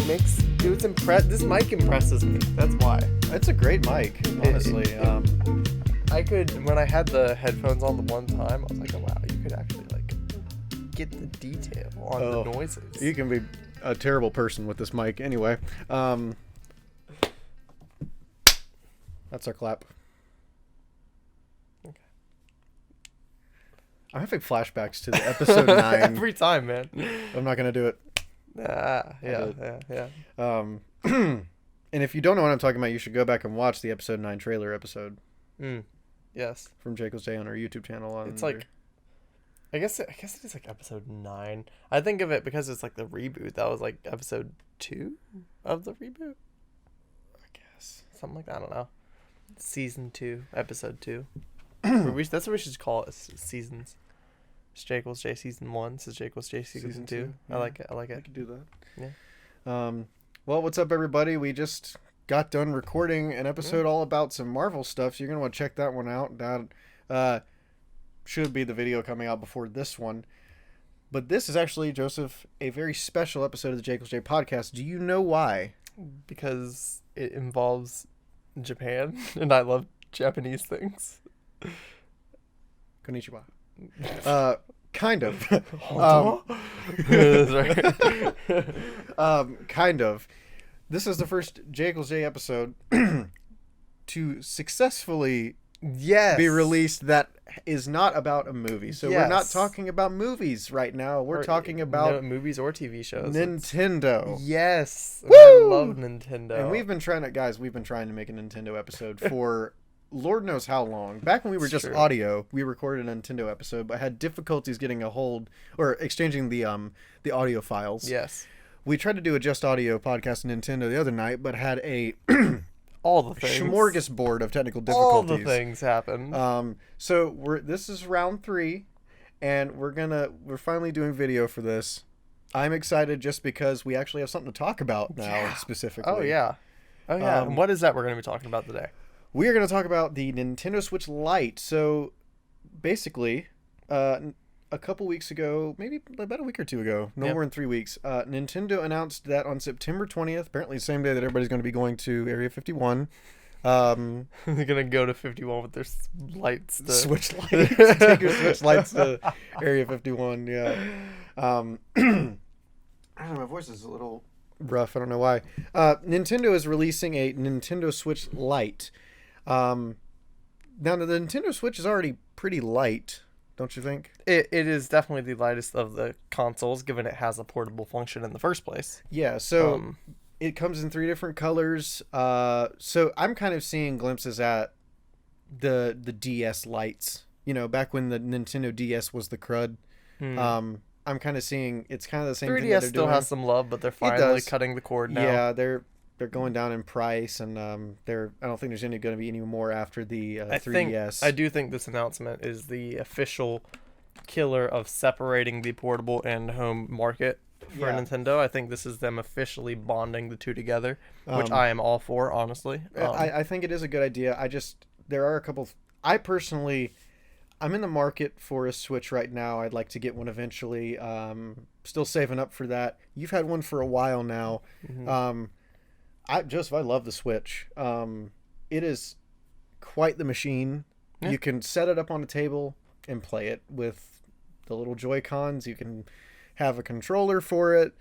This mic impresses me. That's why. It's a great mic, honestly. When I had the headphones on the one time, I was like, oh wow, you could actually like get the detail on the noises. You can be a terrible person with this mic. Anyway, that's our clap. Okay. I'm having flashbacks to the episode 9. Every time, man. I'm not gonna do it. Yeah. And if you don't know what I'm talking about, you should go back and watch the episode 9 trailer episode. Yes. From Jacob's Day on our YouTube channel. It's like, I guess it is like episode 9. I think of it because it's like the reboot. That was like episode 2 of the reboot. I guess something like that. I don't know. Season 2, episode 2. That's what we should call it. Seasons. It's Jacob's J season 1. This is Jacob's J season 2. Yeah. I like it. I could do that. Yeah. Well, what's up, everybody? We just got done recording an episode all about some Marvel stuff, so you're going to want to check that one out. That should be the video coming out before this one. But this is actually, Joseph, a very special episode of the Jacob's J podcast. Do you know why? Because it involves Japan, and I love Japanese things. Konnichiwa. Kind of. Kind of. This is the first Jacob's J episode to successfully be released that is not about a movie. So we're not talking about movies right now. We're talking about movies or TV shows. Nintendo. Yes. Woo! I love Nintendo. And we've been trying to make a Nintendo episode for Lord knows how long. Back when we were just audio, we recorded a Nintendo episode, but had difficulties getting a hold or exchanging the audio files. Yes. We tried to do a just audio podcast on Nintendo the other night, but had a all the things smorgasbord of technical difficulties. All the things happened. So this is round 3, and we're finally doing video for this. I'm excited just because we actually have something to talk about now specifically. Oh yeah. And what is that we're going to be talking about today? We are going to talk about the Nintendo Switch Lite. So, basically, a couple weeks ago, maybe about a week or 2 ago, more than 3 weeks, Nintendo announced that on September 20th, apparently the same day that everybody's going to be going to Area 51. They're going to go to 51 with their lights. Switch lights. Take your Switch lights to Area 51, yeah. I don't know, my voice is a little rough. I don't know why. Nintendo is releasing a Nintendo Switch Lite. Now the Nintendo Switch is already pretty light, don't you think? It is definitely the lightest of the consoles, given it has a portable function in the first place. Yeah, so it comes in 3 different colors. So I'm kind of seeing glimpses at the DS lights. You know, back when the Nintendo DS was the crud. I'm kind of seeing it's kind of the same 3DS thing that they're still doing. has some love, but they're finally cutting the cord now. Yeah, they're going down in price, and I don't think there's going to be any more after the 3DS. I do think this announcement is the official killer of separating the portable and home market for Nintendo. I think this is them officially bonding the two together, which I am all for, honestly. I think it is a good idea. There are a couple. I'm in the market for a Switch right now. I'd like to get one eventually. Still saving up for that. You've had one for a while now. Mm-hmm. I love the Switch. It is quite the machine. Yeah. You can set it up on a table and play it with the little Joy-Cons. You can have a controller for it.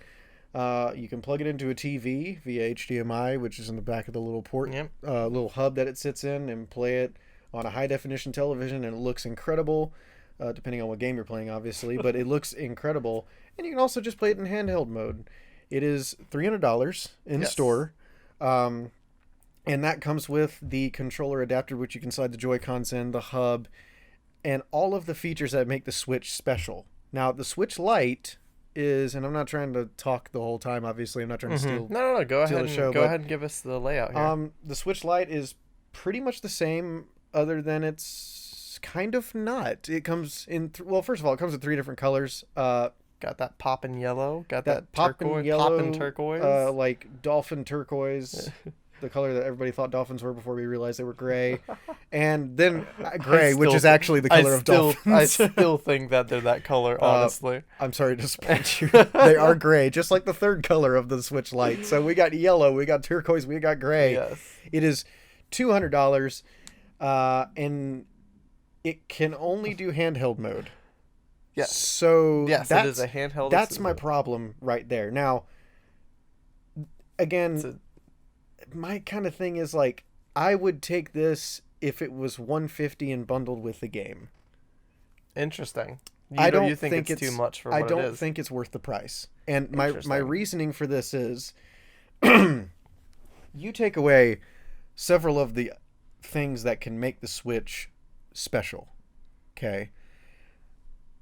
You can plug it into a TV via HDMI, which is in the back of the little port, little hub that it sits in, and play it on a high-definition television, and it looks incredible, depending on what game you're playing, obviously, but it looks incredible. And you can also just play it in handheld mode. It is $300 in the store, and that comes with the controller adapter, which you can slide the Joy-Cons in, the hub, and all of the features that make the Switch special. Now, the Switch Lite is, and I'm not trying to talk the whole time, obviously, I'm not trying to steal No, go ahead and give us the layout here. The Switch Lite is pretty much the same, other than it's kind of not. It comes in, first of all, it comes in 3 different colors. Got that poppin' yellow. Got that poppin' turquoise. yellow. Poppin' turquoise. Like dolphin turquoise. the color that everybody thought dolphins were before we realized they were gray. And then gray, which is actually the color of dolphins. I still think that they're that color, honestly. I'm sorry to disappoint you. They are gray, just like the third color of the Switch Lite. So we got yellow, we got turquoise, we got gray. Yes. It is $200, and it can only do handheld mode. Yes. So yes, it is a handheld. That's my problem right there. Now, again, my kind of thing is like, I would take this if it was $150 and bundled with the game. Interesting. You think it's too much for what it is? I don't think it's worth the price. And my reasoning for this is, you take away several of the things that can make the Switch special. Okay.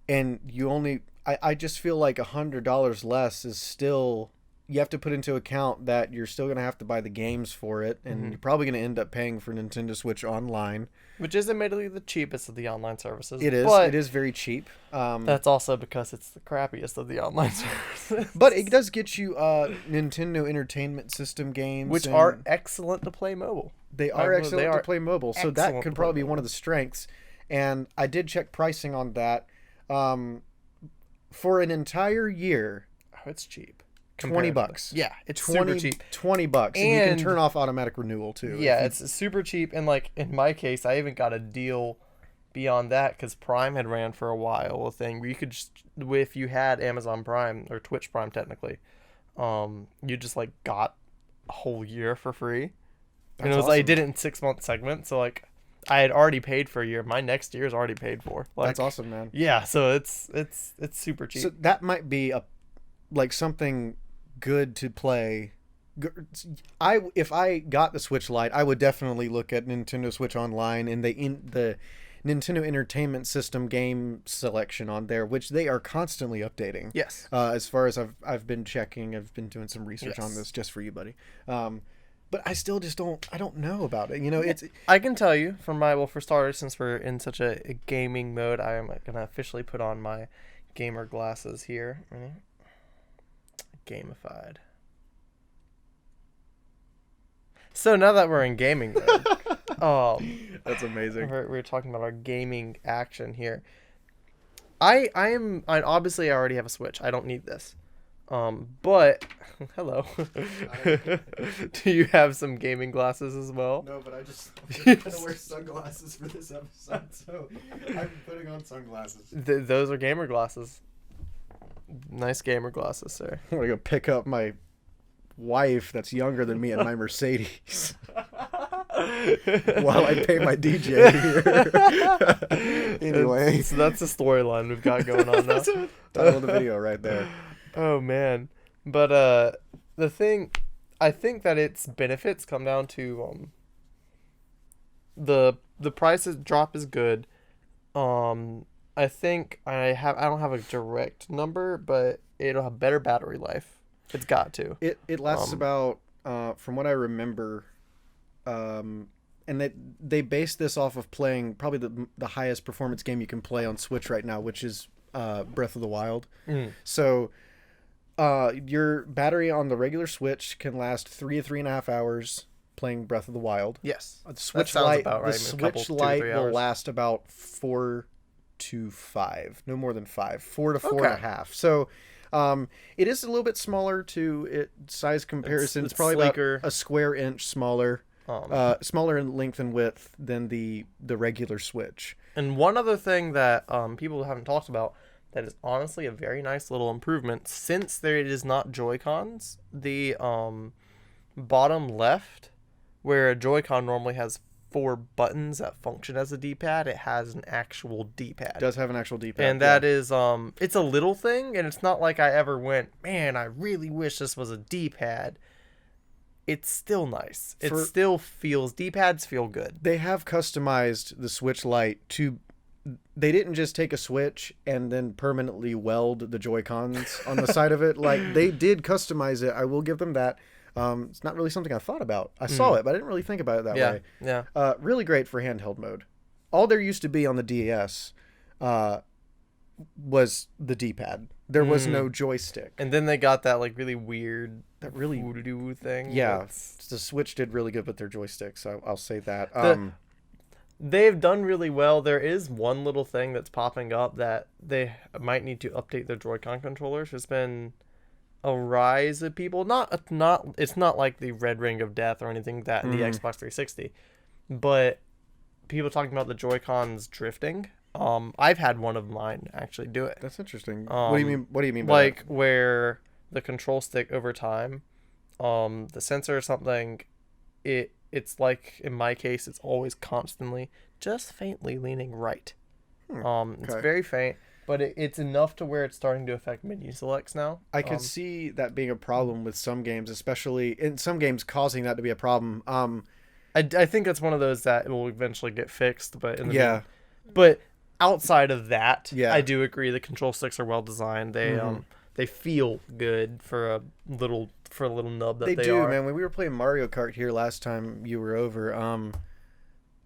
And you only, I just feel like $100 less is still, you have to put into account that you're still going to have to buy the games for it, and you're probably going to end up paying for Nintendo Switch Online. Which is admittedly the cheapest of the online services. It is. It is very cheap. That's also because it's the crappiest of the online services. But it does get you Nintendo Entertainment System games. Which are excellent to play mobile. They are excellent to play mobile, so that could probably be one of the strengths. And I did check pricing on that. For an entire year, it's cheap. $20. Yeah, it's super cheap. $20, and you can turn off automatic renewal too. Yeah, it's super cheap, and like in my case, I even got a deal beyond that because Prime had ran for a while, a thing where you could just, if you had Amazon Prime or Twitch Prime technically, you just like got a whole year for free. That's and it was awesome. like, I did it in 6-month segments, so like I had already paid for a year. My next year is already paid for. Like, that's awesome, man. Yeah, so it's super cheap. So that might be something good to play. If I got the Switch Lite, I would definitely look at Nintendo Switch Online and the Nintendo Entertainment System game selection on there, which they are constantly updating. Yes. As far as I've been checking, I've been doing some research on this just for you, buddy. But I still just don't know about it. You know, it's. I can tell you for starters, since we're in such a gaming mode, I am gonna officially put on my gamer glasses here. Ready? Gamified. So now that we're in gaming mode, that's amazing. We're talking about our gaming action here. I obviously I already have a Switch. I don't need this. But hello. Do you have some gaming glasses as well? No, but I'm gonna wear sunglasses for this episode, so I'm putting on sunglasses. Those are gamer glasses. Nice gamer glasses, sir. I'm gonna go pick up my wife that's younger than me in my Mercedes while I pay my DJ here. Anyway, so that's the storyline we've got going on now. Title of the video right there. Oh man, but the thing, I think that its benefits come down to the price drop is good. I think I don't have a direct number, but it'll have better battery life. It's got to. It lasts about from what I remember, and they base this off of playing probably the highest performance game you can play on Switch right now, which is Breath of the Wild. So your battery on the regular Switch can last 3 to 3.5 hours playing Breath of the Wild. Yes, the Switch Lite, the Switch Lite will last about 4 to 5, no more than 5, 4 to 4.5. So it is a little bit smaller to size comparison. It's probably sleeker. About a square inch smaller, smaller in length and width than the regular Switch. And one other thing that people haven't talked about that is honestly a very nice little improvement, since there it is not Joy-Cons, the bottom left, where a Joy-Con normally has 4 buttons that function as a D-pad, it has an actual D-pad. It does have an actual D-pad. And that is, it's a little thing, and it's not like I ever went, man, I really wish this was a D-pad. It's still nice. It still feels, D-pads feel good. They have customized the Switch Lite to, they didn't just take a Switch and then permanently weld the Joy-Cons on the side of it. Like, they did customize it. I will give them that. It's not really something I thought about. I saw it, but I didn't really think about it that way. Yeah. Really great for handheld mode. All there used to be on the DS was the D-pad. There was no joystick. And then they got that like really weird That really voodoo thing. Yeah, the Switch did really good with their joysticks. So I'll say that. They've done really well. There is one little thing that's popping up that they might need to update their Joy-Con controllers. There's been a rise of people. It's not like the Red Ring of Death or anything like that in the Xbox 360, but people talking about the Joy-Cons drifting. I've had one of mine actually do it. That's interesting. What do you mean? What do you mean by like that? where the control stick over time, the sensor or something, it's like in my case, it's always constantly just faintly leaning right. It's very faint, but it's enough to where it's starting to affect menu selects now. I could see that being a problem with some games, especially in some games causing that to be a problem. I think that's one of those that will eventually get fixed, but but outside of that, I do agree the control sticks are well designed. They feel good for a little nub that they do, are. man. When we were playing Mario Kart here last time you were over,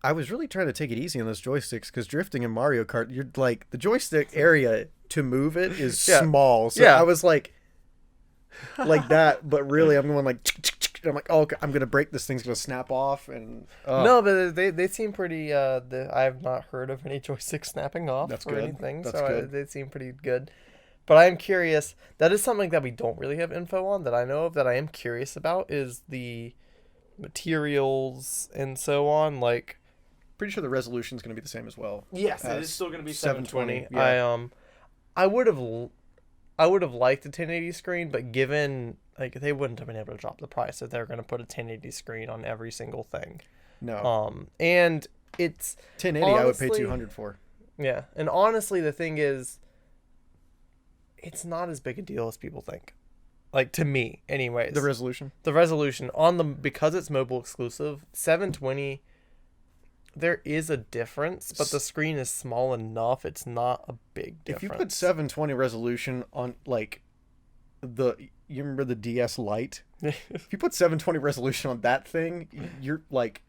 I was really trying to take it easy on those joysticks because drifting in Mario Kart, you're like the joystick area to move it is small. So I was like that, but really I'm going like. I'm like, oh, okay, I'm gonna break this. Thing's gonna snap off, and no, but they seem pretty. I have not heard of any joystick snapping off anything, so they seem pretty good. But I am curious. That is something that we don't really have info on that I know of. That I am curious about is the materials and so on. Like, pretty sure the resolution is gonna be the same as well. Yes, it is still gonna be 720. Yeah. I would have liked a 1080 screen, but given like they wouldn't have been able to drop the price if they're going to put a 1080 screen on every single thing. No. And it's 1080 honestly, I would pay $200 for. Yeah, and honestly, the thing is, it's not as big a deal as people think. Like to me, anyways. The resolution on because it's mobile exclusive, 720. There is a difference, but the screen is small enough. It's not a big difference. If you put 720 resolution on like you remember the DS Lite? If you put 720 resolution on that thing, you're like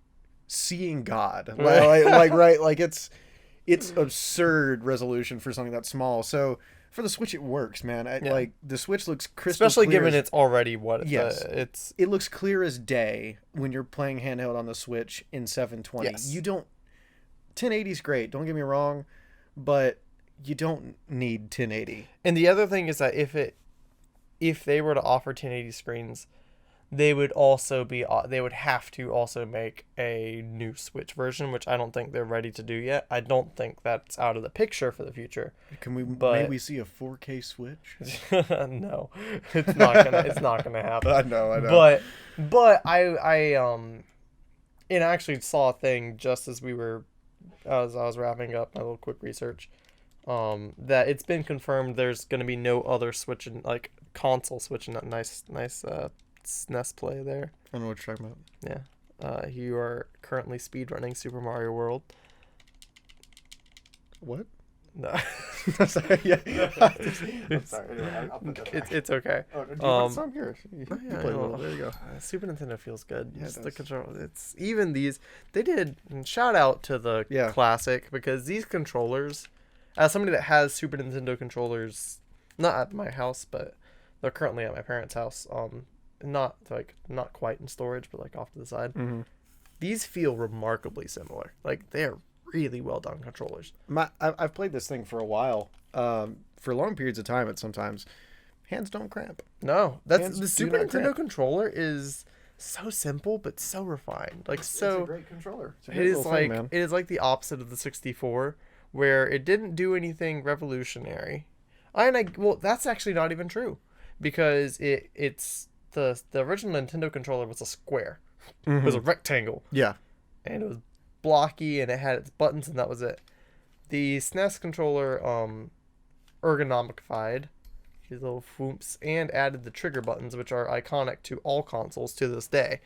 seeing God. Like it's absurd resolution for something that small. So for the Switch, it works, man. Like the Switch looks crystal especially clear given it's already what it looks clear as day when you're playing handheld on the Switch in 720. Yes. You don't 1080 is great, don't get me wrong, but you don't need 1080. And the other thing is that if they were to offer 1080 screens, they would have to also make a new Switch version, which I don't think they're ready to do yet. I don't think that's out of the picture for the future. Maybe see a 4K Switch? No, it's not gonna happen. I know. But I actually saw a thing just as I was wrapping up my little quick research, that it's been confirmed there's gonna be no other Switch and like console Switch, and that nice SNES play there. I don't know what you're talking about. Yeah. You are currently speedrunning Super Mario World. What? No. Sorry. Yeah. I'm sorry. Anyway, I'll put that back. It's okay. Oh, do you want some here? You play a little. There you go. Super Nintendo feels good. Yeah, the control. It's even these. They did. Shout out to the Classic, because these controllers, as somebody that has Super Nintendo controllers, not at my house, but they're currently at my parents' house. Not quite in storage, but like off to the side. Mm-hmm. These feel remarkably similar. Like they're really well done controllers. I've played this thing for a while, for long periods of time. Sometimes hands don't cramp. No, the Super Nintendo controller is so simple but so refined. Like it's a great controller. It is like the opposite of the 64, where it didn't do anything revolutionary. That's actually not even true, because it's the original Nintendo controller was a square. Mm-hmm. It was a rectangle. Yeah. And it was blocky, and it had its buttons, and that was it. The SNES controller ergonomified these little foops and added the trigger buttons, which are iconic to all consoles to this day.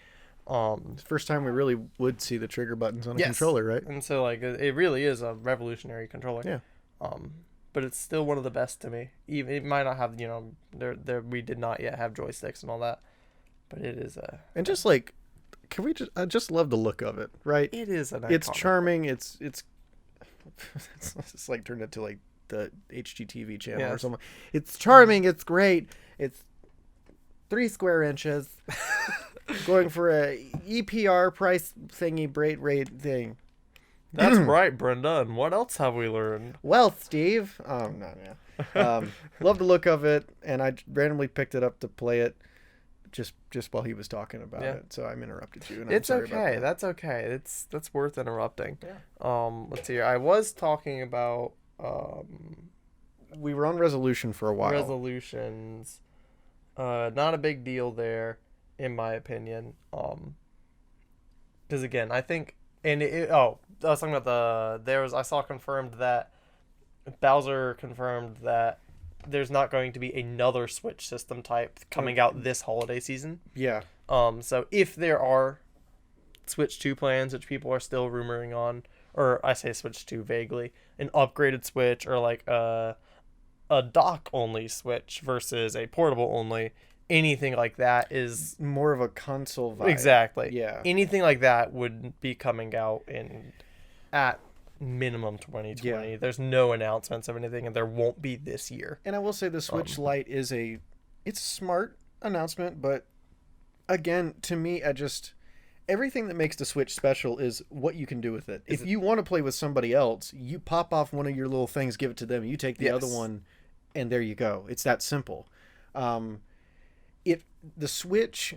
First time we really would see the trigger buttons on a controller, right? And so like it really is a revolutionary controller. Yeah. But it's still one of the best to me. Even it might not have, we did not yet have joysticks and all that, but it is and just like, I just love the look of it, right? It is an iconic. It's charming. It's like turned into like the HGTV channel or Yes. something. It's charming. It's great. It's 3 square inches. Going for a EPR price thingy rate thing. That's right, Brenda. And what else have we learned? Well, Steve. No, yeah. Love the look of it, and I randomly picked it up to play it just while he was talking about it. So I'm interrupted you. And I'm It's sorry about okay. that. That's okay. That's worth interrupting. Yeah. Let's see. I was talking about We were on resolution for a while. resolutions. Not a big deal there, in my opinion. Because again, I think, and I was talking about I saw confirmed that Bowser confirmed that there's not going to be another Switch system type coming out this holiday season. Yeah. So if there are Switch 2 plans, which people are still rumoring on, or I say Switch 2 vaguely, an upgraded Switch or like a dock only Switch versus a portable only, anything like that is More of a console vibe. exactly. Yeah. Anything like that would be coming out at minimum 2020. Yeah. There's no announcements of anything, and there won't be this year. And I will say the Switch Lite it's a smart announcement, but again, to me, everything that makes the Switch special is what you can do with it. If you want to play with somebody else, you pop off one of your little things, give it to them, you take the other one, and there you go. It's that simple. The Switch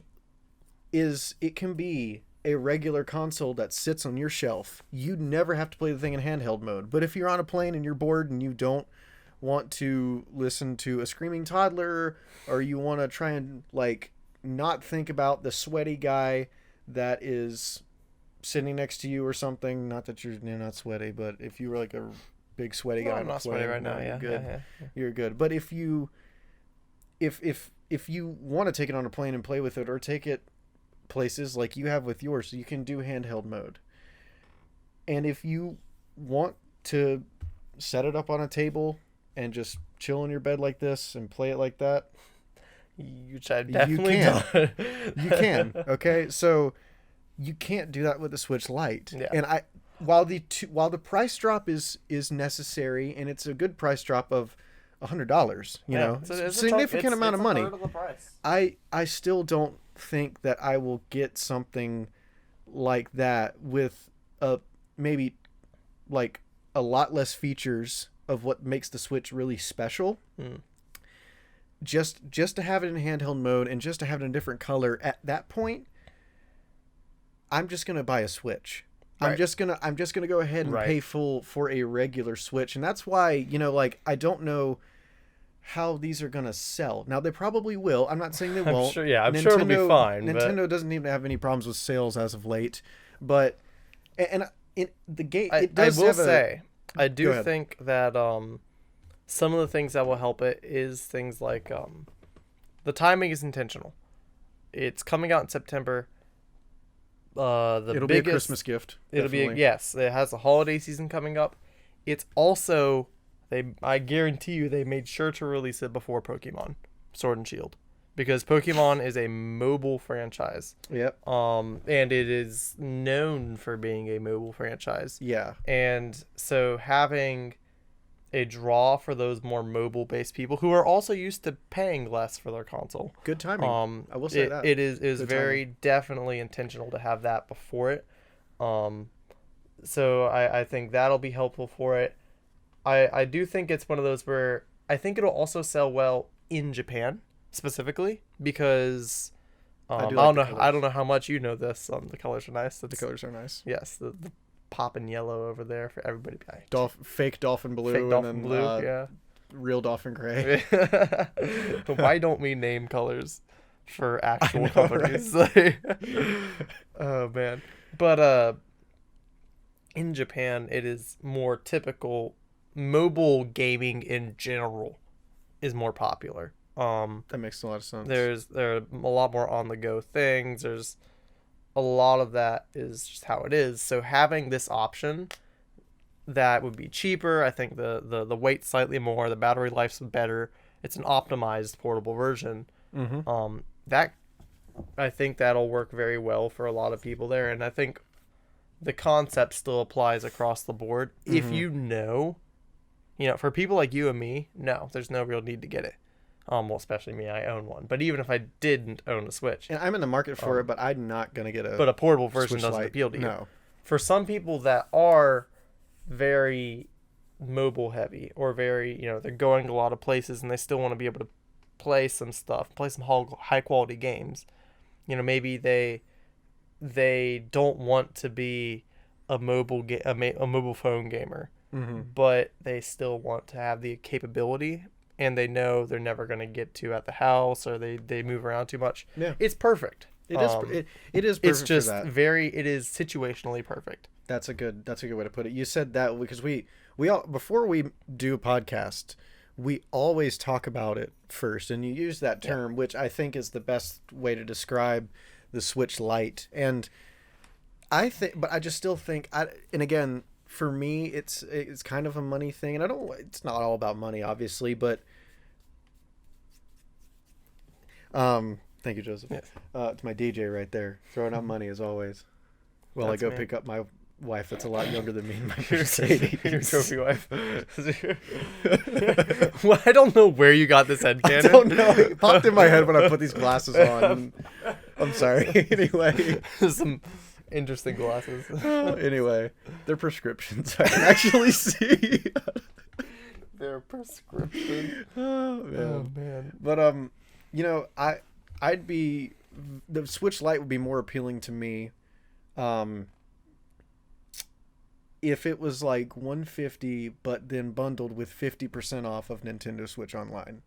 it can be a regular console that sits on your shelf. You never have to play the thing in handheld mode. But if you're on a plane and you're bored and you don't want to listen to a screaming toddler, or you want to try and like not think about the sweaty guy that is sitting next to you or something, not that you're not sweaty, but if you were like a big sweaty guy, I'm not sweaty right now. you're Yeah, good. yeah. You're good. But if you want to take it on a plane and play with it, or take it places like you have with yours, you can do handheld mode. And if you want to set it up on a table and just chill in your bed like this and play it like that, Which I've definitely done. you can. Okay, so you can't do that with the Switch Lite. Yeah. And while the price drop is necessary, and it's a good price drop of $100, you know, it's a significant amount of money. It's a third of the price. I still don't think that I will get something like that with maybe like a lot less features of what makes the Switch really special. Just to have it in handheld mode and just to have it in a different color at that point, I'm just gonna buy a Switch. Right. I'm just gonna go ahead and pay full for a regular Switch, and that's why, like, I don't know how these are gonna sell. Now they probably will. I'm not saying they won't. Sure, yeah, I'm sure it'll be fine. Nintendo doesn't even have any problems with sales as of late, but the game. It does. I do think that some of the things that will help it is things like the timing is intentional. It's coming out in September. It'll be a Christmas gift. It'll be yes. It has a holiday season coming up. It's also I guarantee you they made sure to release it before Pokemon Sword and Shield, because Pokemon is a mobile franchise. Yep. And it is known for being a mobile franchise. Yeah. And so having a draw for those more mobile-based people who are also used to paying less for their console. Good timing. I will say that. It is very definitely intentional to have that before it. So I think that'll be helpful for it. I do think it's one of those where I think it'll also sell well in Japan specifically, because I don't know how much you know this. The colors are nice. The colors are nice. Yes, the popping yellow over there for everybody. Fake dolphin blue, fake dolphin blue, yeah. Real dolphin gray. Why don't we name colors for actual companies? Right? Oh man, but in Japan it is more typical. Mobile gaming in general is more popular. That makes a lot of sense. There are a lot more on the go things. There's a lot of that is just how it is. So having this option that would be cheaper, I think the weight's slightly more, the battery life's better. It's an optimized portable version. Mm-hmm. That I think that'll work very well for a lot of people there, and I think the concept still applies across the board. Mm-hmm. If you know You know, for people like you and me, no, there's no real need to get it. Well, especially me, I own one. But even if I didn't own a Switch, And I'm in the market for it, but I'm not gonna get but a portable version Switch doesn't Lite. appeal to you. No. For some people that are very mobile heavy or very, you know, they're going to a lot of places and they still want to be able to play some stuff, play some high quality games. You know, maybe they don't want to be a mobile phone gamer, but they still want to have the capability, and they know they're never going to get to at the house, or they move around too much. Yeah. It's perfect. It is. It is perfect. It's just for that. it is situationally perfect. That's a good way to put it. You said that because we all, before we do a podcast, we always talk about it first, and you use that term, which I think is the best way to describe the Switch Lite. And I think, but I just still think, and again, for me, it's kind of a money thing, and it's not all about money, obviously, but thank you, Joseph. Yes. It's my DJ right there, throwing out money as always. Well, I go pick up my wife that's a lot younger than me in my Mercedes. Your trophy wife. Well, I don't know where you got this headcanon. I don't know. It popped in my head when I put these glasses on. I'm sorry. Anyway. Some interesting glasses. Anyway, they're prescriptions. I can actually see. Their prescription. Oh man. Oh man. But you know, I'd be, the Switch Lite would be more appealing to me if it was like $150 but then bundled with 50% off of Nintendo Switch Online.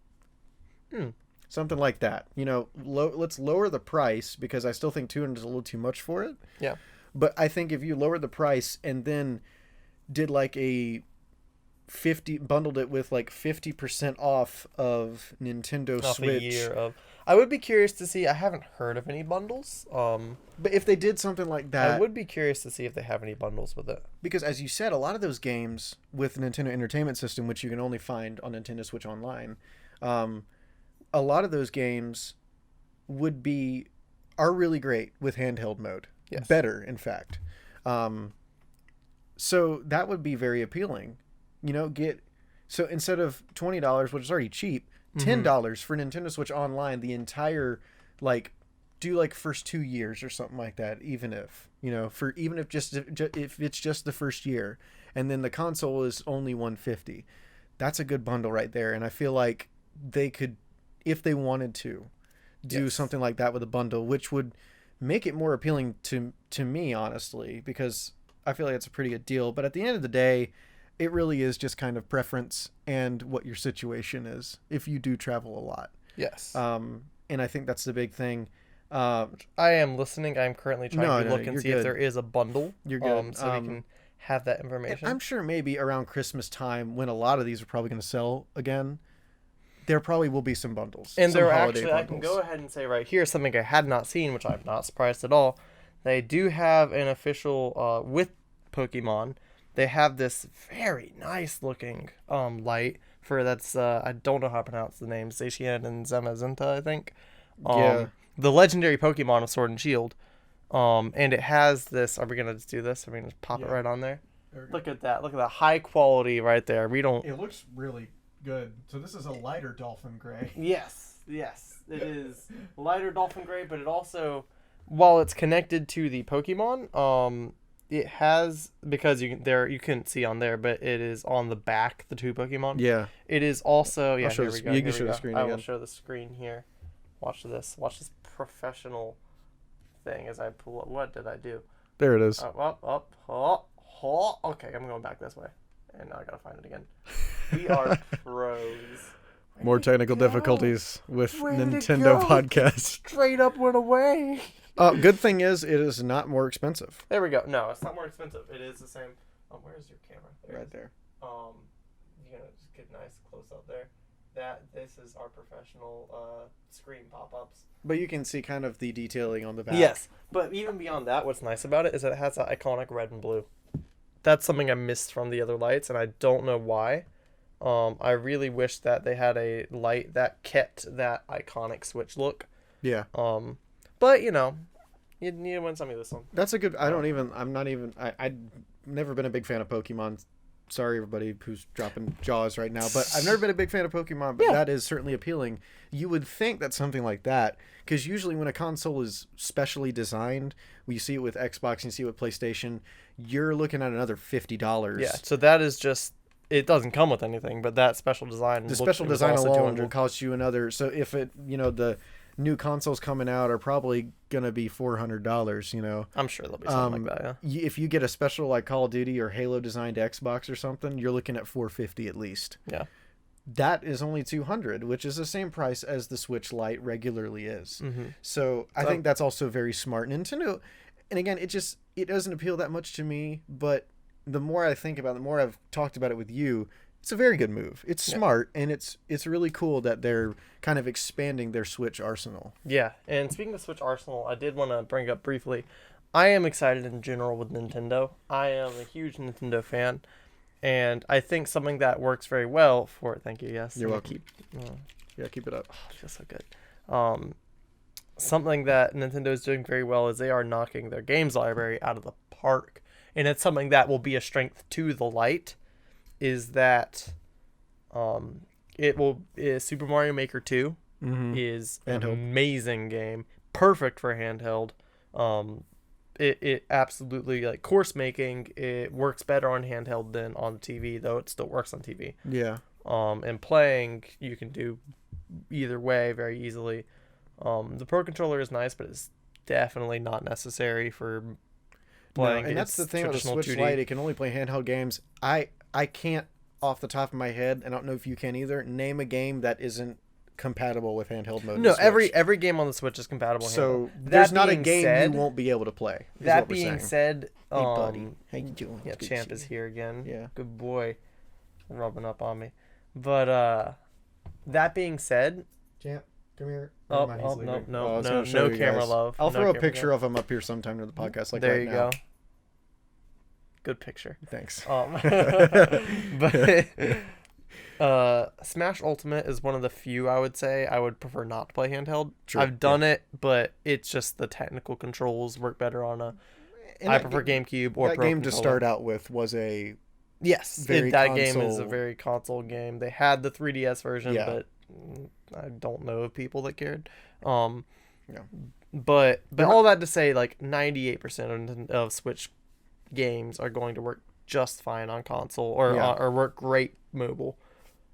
Something like that. You know, let's lower the price, because I still think $200 is a little too much for it. Yeah. But I think if you lower the price and then did like a bundled it with like 50% off of Nintendo Switch. A year of. I would be curious to see. I haven't heard of any bundles. But if they did something like that, I would be curious to see if they have any bundles with it. Because as you said, a lot of those games with Nintendo Entertainment System, which you can only find on Nintendo Switch Online, a lot of those games are really great with handheld mode. Yes. Better, in fact. So that would be very appealing. You know, so instead of $20, which is already cheap, $10 for Nintendo Switch Online, the entire, like, do like first 2 years or something like that, even if if it's just the first year, and then the console is only $150. That's a good bundle right there. And I feel like they could, if they wanted to, do something like that with a bundle, which would make it more appealing to me, honestly, because I feel like it's a pretty good deal. But at the end of the day, it really is just kind of preference and what your situation is if you do travel a lot. Yes. And I think that's the big thing. I am listening. I'm currently trying to look and see if there is a bundle. You're good. So we can have that information. I'm sure maybe around Christmas time, when a lot of these are probably going to sell again, there probably will be some bundles. And there are actually, I can go ahead and say right here, something I had not seen, which I'm not surprised at all. They do have an official, with Pokemon, they have this very nice looking light for I don't know how to pronounce the name, Zacian and Zamazenta, I think. The legendary Pokemon of Sword and Shield. And it has this, are we going to just do this? Are we going to pop it right on there? Look at that. Look at that high quality right there. It looks really good. So this is a lighter dolphin gray. Yes. It is lighter dolphin gray, but it also, while it's connected to the Pokemon, it has, because you couldn't see on there, but it is on the back, the two Pokemon. Yeah. It is also, here we go. You can show the screen again. I will show the screen here. Watch this professional thing as I pull up. What did I do? There it is. Okay, I'm going back this way. And now I gotta find it again. We are pros. More technical difficulties with Nintendo podcast. Straight up went away. Good thing is, it is not more expensive. There we go. No, it's not more expensive. It is the same. Where's your camera? Right there. You're gonna just get nice close up there. This is our professional screen pop-ups. But you can see kind of the detailing on the back. Yes, but even beyond that, what's nice about it is that it has that iconic red and blue. That's something I missed from the other lights, and I don't know why. I really wish that they had a light that kept that iconic Switch look. Yeah. But you know, you need to win some of this one. That's a good. I've never been a big fan of Pokemon Sorry, everybody who's dropping jaws right now, but I've never been a big fan of Pokemon, but Yeah. that is certainly appealing. You would think that something like that, because usually when a console is specially designed, when you see it with Xbox and you see it with PlayStation, you're looking at another $50. Yeah, so that is just, it doesn't come with anything, but that special design. The special it was design also alone 200. will cost you another. So if it, the new consoles coming out are probably gonna be $400. I'm sure there'll be something like that. Yeah. If you get a special like Call of Duty or Halo designed Xbox or something, you're looking at $450 at least. Yeah. That is only $200, which is the same price as the Switch Lite regularly is. Mm-hmm. So I think that's also very smart. Nintendo, and again, it doesn't appeal that much to me, but the more I think about it, the more I've talked about it with you, it's a very good move. It's smart, and it's really cool that they're kind of expanding their Switch arsenal. Yeah, and speaking of Switch Arsenal, I did want to bring up briefly, I am excited in general with Nintendo. I am a huge Nintendo fan, and I think something that works very well for it. Thank you. Yes, You're welcome. Keep Keep it up. it feels so good. Something that Nintendo is doing very well is they are knocking their games library out of the park, and it's something that will be a strength to the Lite. Is that is Super Mario Maker 2 is an amazing game, perfect for handheld. It absolutely, like, course making, it works better on handheld than on TV, though it still works on TV. Yeah. And playing, you can do either way very easily. The Pro Controller is nice, but it's definitely not necessary for playing. No, and that's the thing with the Switch 2D. Lite. It can only play handheld games. I can't, off the top of my head, I don't know if you can either, name a game that isn't compatible with handheld mode. No, every game on the Switch is compatible. So handheld. there's not a game you won't be able to play. That being said, hey buddy, how you doing? yeah, Champ is here again. Yeah, good boy, rubbing up on me. But that being said, Champ, come here. no camera love. I'll No throw a camera picture love. of him up here sometime to the podcast. Like there right you now. go. Good picture. Thanks. But Smash Ultimate is one of the few I would say I would prefer not to play handheld. True, I've done it, but it's just the technical controls work better on a. I prefer GameCube or that Pro game controller. to start out with was a that game is a console- very console game. They had the 3DS version, Yeah. but I don't know of people that cared. Yeah. But all that to say, like 98% of Switch games are going to work just fine on console or work great mobile.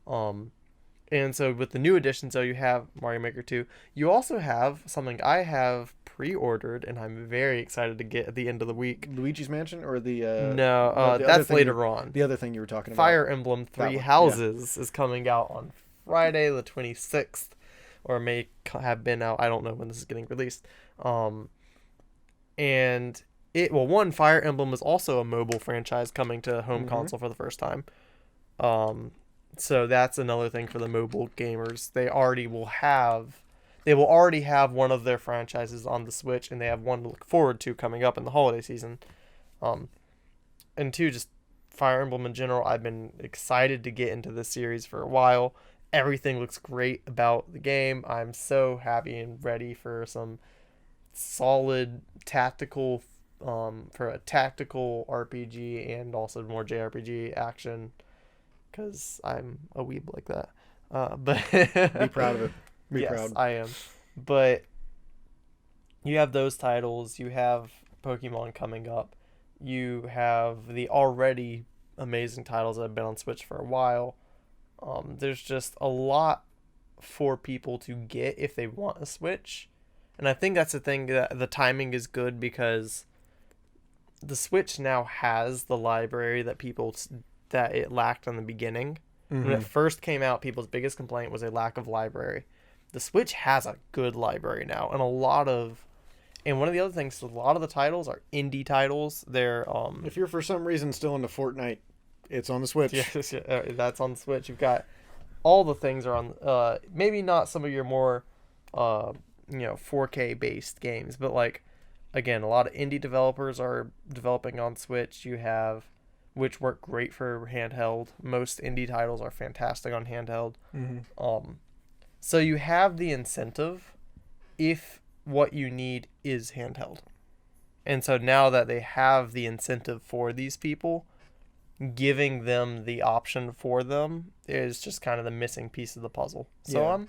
And so with the new additions, though, you have Mario Maker 2. You also have something I have pre-ordered, and I'm very excited to get at the end of the week. Luigi's Mansion or the that's later on. The other thing you were talking about. Fire Emblem Three Houses is coming out on Friday the 26th, or may have been out. I don't know when this is getting released. And Fire Emblem is also a mobile franchise coming to home console for the first time. So that's another thing for the mobile gamers. They will already have one of their franchises on the Switch, and they have one to look forward to coming up in the holiday season. And two, just Fire Emblem in general, I've been excited to get into this series for a while. Everything looks great about the game. I'm so happy and ready for some solid tactical, for a tactical RPG and also more JRPG action, because I'm a weeb like that. But be proud of it. Be proud. I am. But you have those titles. You have Pokemon coming up. You have the already amazing titles that have been on Switch for a while. There's just a lot for people to get if they want a Switch. And I think that's the thing, that the timing is good, because the Switch now has the library that it lacked in the beginning. When it first came out, people's biggest complaint was a lack of library. The Switch has a good library now, and one of the other things, a lot of the titles are indie titles. They're if you're for some reason still into Fortnite, it's on the Switch. Yes, that's on the Switch. You've got all the things are on. Maybe not some of your more 4K based games, but like, again, a lot of indie developers are developing on Switch. You have, which work great for handheld. Most indie titles are fantastic on handheld. So you have the incentive if what you need is handheld. And so now that they have the incentive for these people, giving them the option for them is just kind of the missing piece of the puzzle. So Yeah.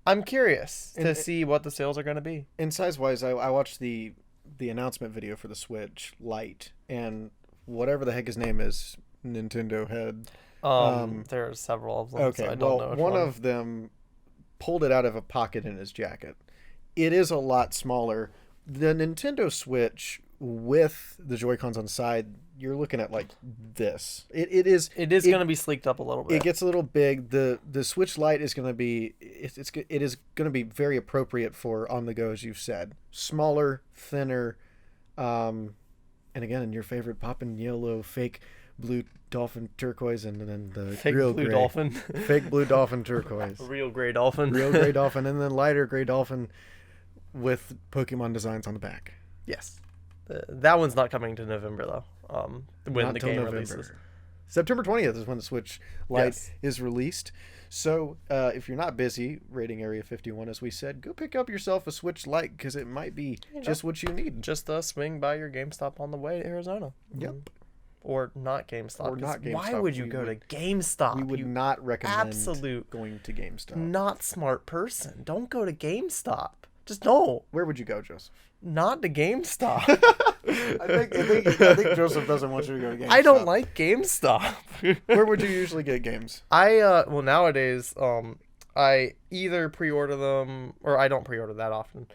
I'm curious to And- see what the sales are going to be. And size-wise, I watched the announcement video for the Switch Lite, and whatever the heck his name is, Nintendo head. There are several of them, Okay, so I don't know. one of them pulled it out of a pocket in his jacket. It is a lot smaller. The Nintendo Switch with the Joy-Cons on the side, you're looking at like this. It is going to be sleeked up a little bit. It gets a little big. The Switch Lite is going to be it is going to be very appropriate for on the go, as you've said. Smaller, thinner, and again, in your favorite poppin' yellow, fake blue dolphin turquoise, and then the fake real blue gray, dolphin. fake blue dolphin turquoise, Real gray dolphin. real gray dolphin, and then lighter gray dolphin with Pokemon designs on the back. Yes. That one's not coming to November though. When Not the till game November. releases. September 20th is when the Switch Lite Yes. is released. So if you're not busy raiding Area 51, as we said, go pick up yourself a Switch Lite because it might be just what you need. Just swing by your GameStop on the way to Arizona. Yep. Or not GameStop. Or not 'cause Why GameStop. would you We go would- to GameStop? We would you not recommend absolute going to GameStop. not smart person. Don't go to GameStop. Just don't. Where would you go, Joseph? Not to GameStop. I think Joseph doesn't want you to go to GameStop. I don't like GameStop. Where would you usually get games? Well nowadays I either pre-order them or I don't pre-order that often.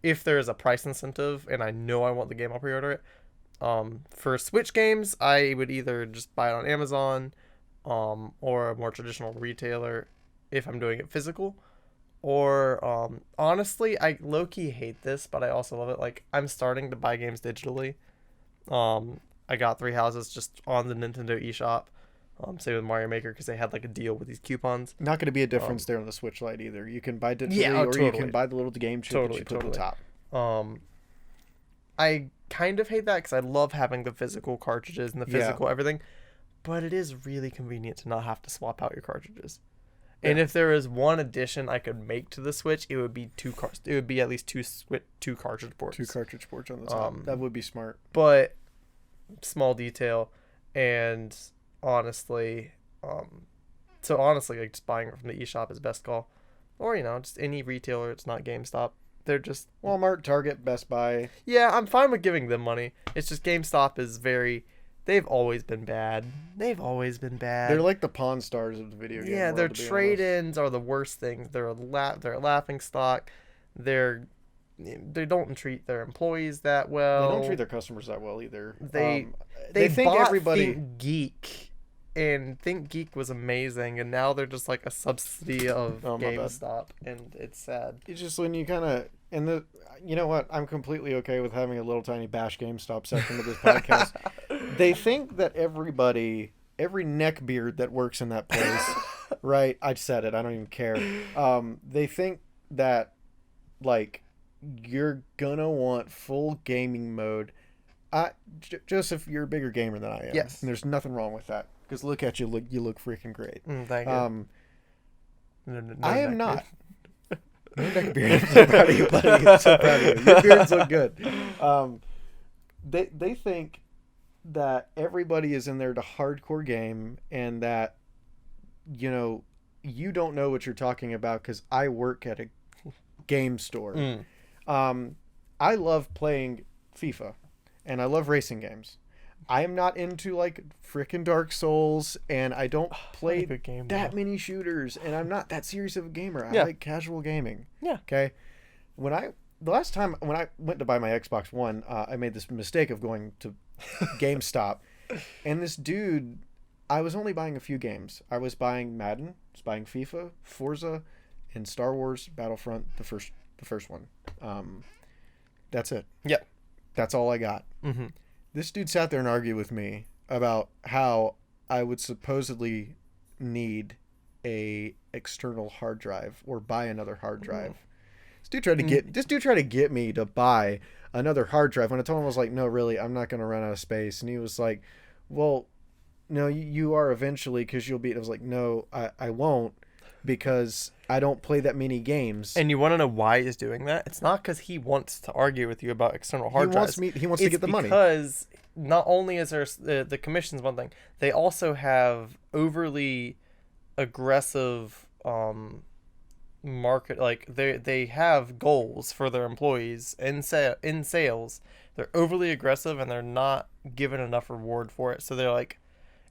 If there's a price incentive and I know I want the game, I'll pre-order it. For Switch games, I would either just buy it on Amazon, or a more traditional retailer if I'm doing it physical. Or honestly, I low-key hate this, but I also love it. Like, I'm starting to buy games digitally. I got Three Houses just on the Nintendo eShop. Same with Mario Maker because they had like a deal with these coupons. Not going to be a difference there on the Switch Lite either. You can buy digitally, Yeah, or you totally. can buy the little game chip that you put on the top. I kind of hate that because I love having the physical cartridges and the physical everything, but it is really convenient to not have to swap out your cartridges. And if there is one addition I could make to the Switch, it would be it would be at least two cartridge ports. Two cartridge ports on the top. That would be smart. But small detail, and honestly, like just buying it from the eShop is best call, or just any retailer. It's not GameStop. They're just Walmart, Target, Best Buy. yeah. I'm fine with giving them money. It's just GameStop is They've always been bad. They're They're like the Pawn Stars of the video game. yeah, world, their to be honest. trade-ins are the worst things. They're a laughing stock. They don't treat their employees that well. They don't treat their customers that well either. They think bought everybody. Think Geek, and Think Geek was amazing, and now they're just like a subsidy of Oh, my bad. GameStop, and it's sad. It's just when you kind of you know what? I'm completely okay with having a little tiny bash GameStop section of this podcast. They think that every neckbeard that works in that place, right? I said it. I don't even care. They think that like you're gonna want full gaming mode. Joseph, you're a bigger gamer than I am. Yes. And there's nothing wrong with that. Because look at you, you look freaking great. Thank you. No, I am neckbeard. not. No neckbeard. I'm so proud of you, buddy. I'm so proud of you. Your beards look good. They think that everybody is in there to hardcore game, and that you don't know what you're talking about because I work at a game store. I love playing FIFA, and I love racing games. I am not into like frickin' Dark Souls, and I don't play good game, that though. many shooters, and I'm not that serious of a gamer. I Yeah. like casual gaming. Yeah. Okay. The last time when I went to buy my Xbox One, I made this mistake of going to GameStop, and this dude, I was only buying a few games. I was buying Madden, I was buying FIFA, Forza, and Star Wars Battlefront, the first one. That's it. Yep. That's all I got. Mm-hmm. This dude sat there and argued with me about how I would supposedly need a external hard drive or buy another hard drive. This dude tried to get me to buy another hard drive when I told him, I was like, no, really, I'm not going to run out of space. And he was like, well, no, you are eventually, because you'll be. I was like, no, I won't, because I don't play that many games. And you want to know why he's doing that? It's not because he wants to argue with you about external hard drives. He wants to get the money. Because not only is there the commission's one thing, they also have overly aggressive market, like they have goals for their employees in sales. They're overly aggressive and they're not given enough reward for it. So they're like,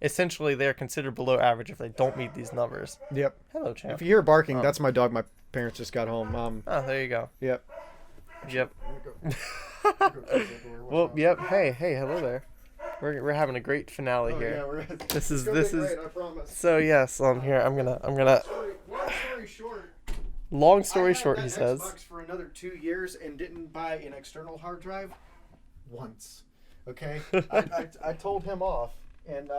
essentially they're considered below average if they don't meet these numbers. Yep. Hello, champ. If you hear barking, that's my dog. My parents just got home. Oh, there you go. Yep. Yep. Well, yep. Hey, hello there. We're having a great finale here. Yeah, this is great, I promise. so yes. Here I'm gonna. Long story short, he I says. Xbox for another 2 years and didn't buy an external hard drive once. Okay, I told him off, and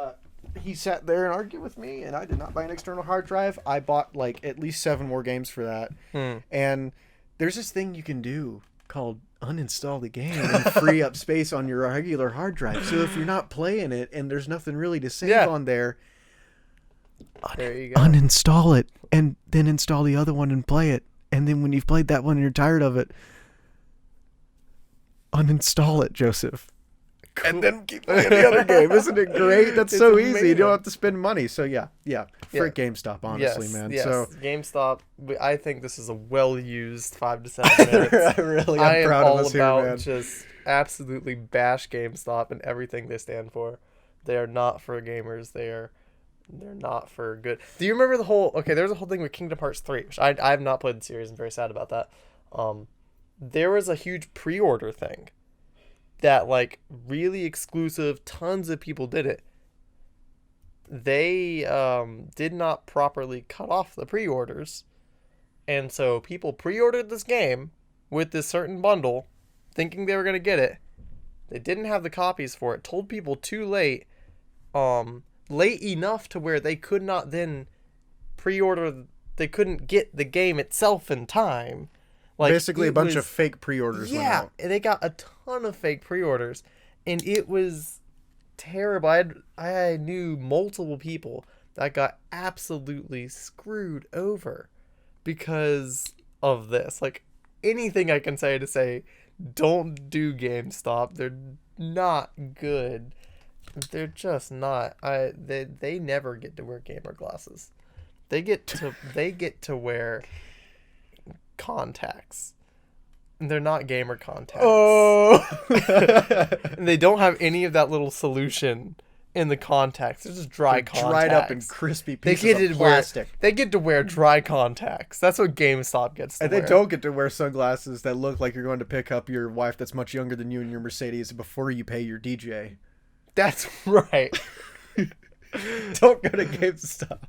he sat there and argued with me, and I did not buy an external hard drive. I bought like at least 7 more games for that, and there's this thing you can do called uninstall the game and free up space on your regular hard drive. So if you're not playing it and there's nothing really to save on there, there you go. Uninstall it and then install the other one and play it. And then when you've played that one and you're tired of it, uninstall it, Joseph. Cool. And then keep playing the other game. Isn't it great? That's so amazing. Easy. You don't have to spend money. So yeah. Frick GameStop, honestly, man. Yes. So GameStop. I think this is a well-used 5 to 7 minutes. I'm proud of us here, man. I am all about just absolutely bash GameStop and everything they stand for. They are not for gamers. They're not for good. Do you remember the whole? Okay, there's a whole thing with Kingdom Hearts 3, which I have not played the series. I'm very sad about that. There was a huge pre-order thing that, like, really exclusive, tons of people did it. They did not properly cut off the pre-orders, and so people pre-ordered this game with this certain bundle thinking they were going to get it. They didn't have the copies for it, told people too late, late enough to where they could not then pre-order, they couldn't get the game itself in time. Like, basically a bunch of fake pre-orders went out. They got a ton of fake pre-orders, and it was terrible. I knew multiple people that got absolutely screwed over because of this. Like, anything I can say to say, don't do GameStop. They're not good. They're just not. They never get to wear gamer glasses. They get to wear contacts. And they're not gamer contacts. Oh. And they don't have any of that little solution in the contacts. They're just dry contacts. Dried up and crispy pieces of plastic. They get to wear dry contacts. That's what GameStop gets to wear. And they don't get to wear sunglasses that look like you're going to pick up your wife that's much younger than you in your Mercedes before you pay your DJ. That's right. Don't go to GameStop.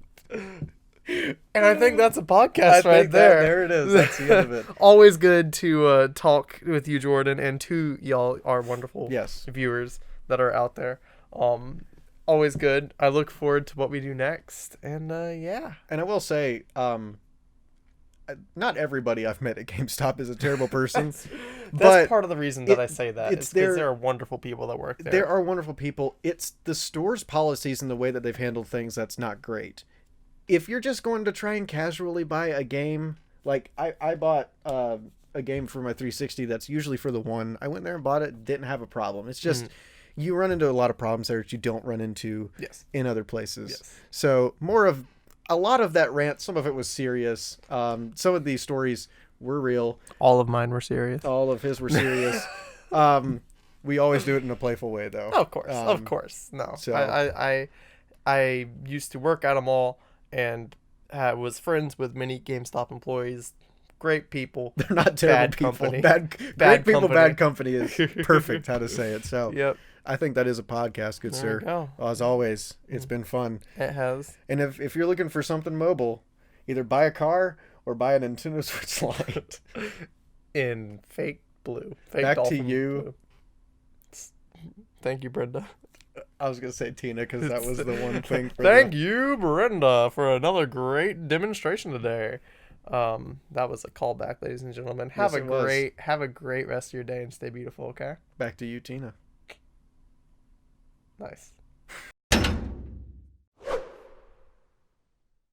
And I think that's a podcast right there. There it is. That's the end of it. Always good to talk with you, Jordan, and to y'all, our wonderful viewers that are out there. Always good. I look forward to what we do next. And yeah. And I will say, not everybody I've met at GameStop is a terrible person. That's part of the reason that I say that. It's because there are wonderful people that work there. There are wonderful people. It's the store's policies and the way that they've handled things that's not great. If you're just going to try and casually buy a game, like I bought a game for my 360 that's usually for the one. I went there and bought it, didn't have a problem. It's just you run into a lot of problems there that you don't run into in other places. Yes. So a lot of that rant, some of it was serious. Some of these stories were real. All of mine were serious. All of his were serious. We always do it in a playful way, though. Of course. No. So I used to work at a mall and was friends with many GameStop employees. Great people. They're not terrible people. Company. Bad people, bad company is perfect how to say it. So yep. I think that is a podcast, good sir. Well, as always, it's been fun. It has. And if you're looking for something mobile, either buy a car or buy a Nintendo Switch Lite. In fake blue. Back to you. Blue. Thank you, Brenda. I was going to say Tina because that was the one thing. Thank you, Brenda, for another great demonstration today. That was a callback, ladies and gentlemen. Have a great rest of your day and stay beautiful, okay? Back to you, Tina. Nice.